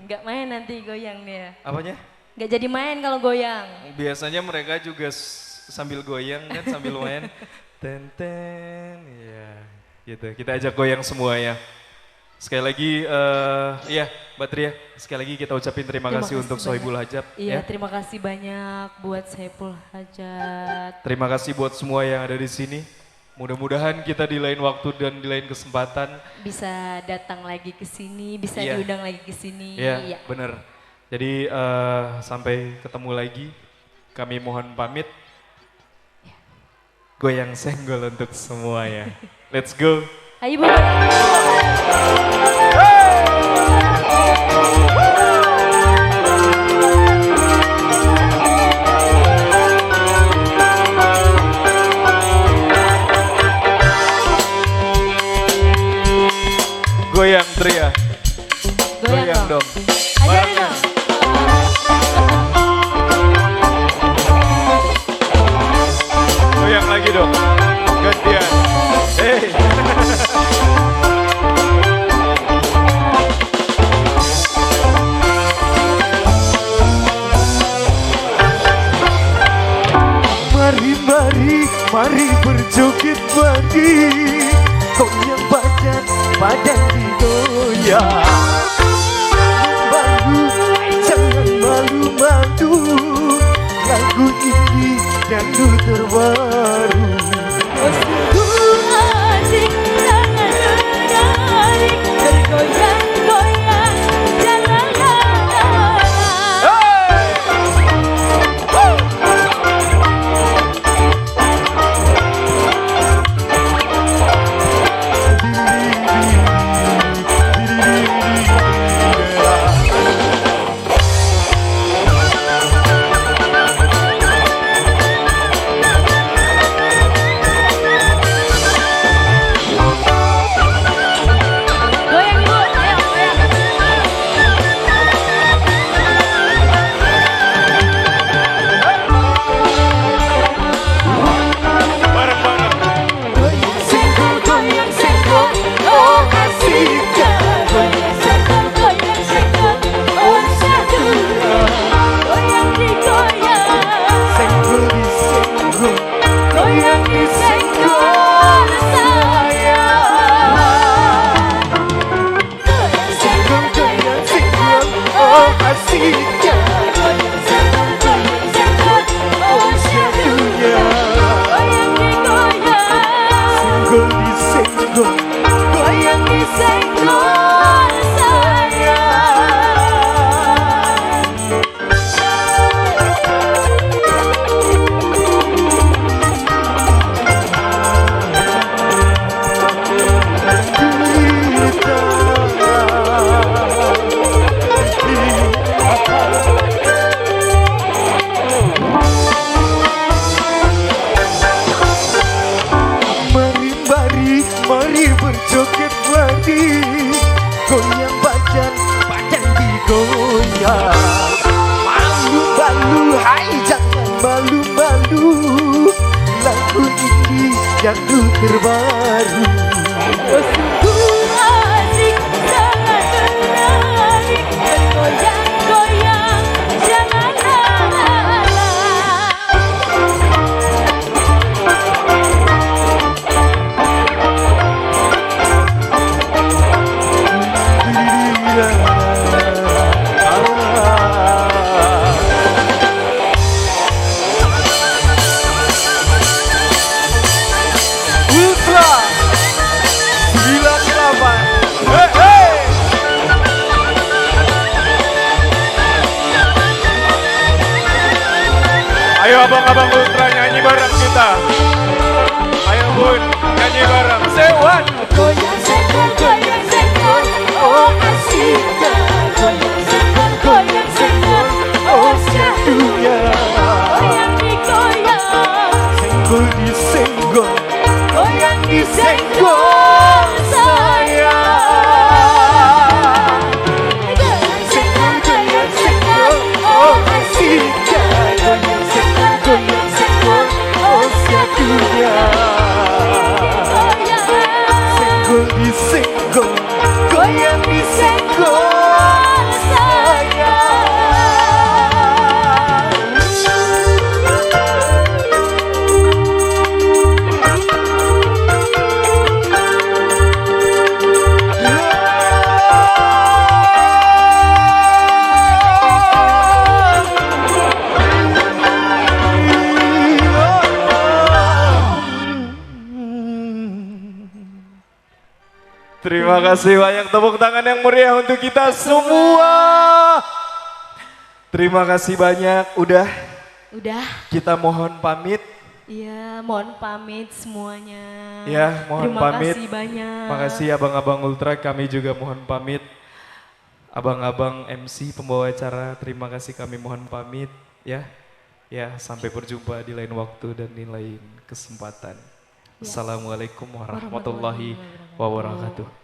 Nggak main nanti goyang dia. Apanya? Nggak jadi main kalau goyang. Biasanya mereka juga sambil goyang kan, sambil main. Ten ten, ya gitu. Kita ajak goyang semua ya. Sekali lagi, ya Mbak Tria, sekali lagi kita ucapin terima kasih untuk Sohibul Hajat. Iya, Ya. terima kasih banyak buat Saiful Hajat. Terima kasih buat semua yang ada di sini. Mudah-mudahan kita di lain waktu dan di lain kesempatan Bisa datang lagi ke sini, bisa Iya. diundang lagi ke sini. ya Iya. bener. Jadi sampai ketemu lagi. Kami mohon pamit. Goyang senggol untuk semua ya. Let's go. Ayo Bu. Goyang Tria. Goyang dong. Ajarin dong. Goyang lagi dong. Gantian. Hey. Mari berjoget pagi, goyang badan digoyang. Malu, jangan malu-malu, lagu ini dangdut terbaru. Sungguh asik, jangan menarik, bergoyang-goyang, jangan lama-lama. Goyang Ibu, ayo goyang. Bareng-bareng. Goyang senggol, oh asiknya. Goyang senggol, oh syahdu. Goyang digoyang, Senggol di senggol, goyang disenggol sayang. Goyang senggol, goyang senggol, oh asiknya. goyang senggol, oh syahdu. Goyang digoyang, Senggol di senggol, goyang disenggol sayang. Mari berjoget pagi, goyang badan digoyang. Malu-malu, hai jangan malu-malu, lagu ini dangdut terbaru. Sungguh asik, jangan menarik, bergoyang-goyang, jangan lama-lama. Ultra 98. Hey, hey. Ayo abang-abang ultra nyanyi bareng kita. Ayo bun, nyanyi bareng. Sewan. Goyang senggol, oh asiknya. Goyang senggol, oh syahdu. Goyang digoyang, Senggol di senggol, goyang disenggol sayang. Goyang senggol, oh asiknya. Goyang senggol, oh syahdu. senggol di senggol. Terima kasih banyak, tepuk tangan yang meriah untuk kita semua. Terima kasih banyak, udah Udah. kita mohon pamit. Iya, mohon pamit semuanya. Ya, mohon Terima pamit. kasih banyak. Makasih abang-abang Ultra, kami juga mohon pamit. Abang-abang MC pembawa acara, terima kasih kami mohon pamit ya. Ya, sampai berjumpa di lain waktu dan di lain kesempatan. Ya. Assalamualaikum warahmatullahi wabarakatuh.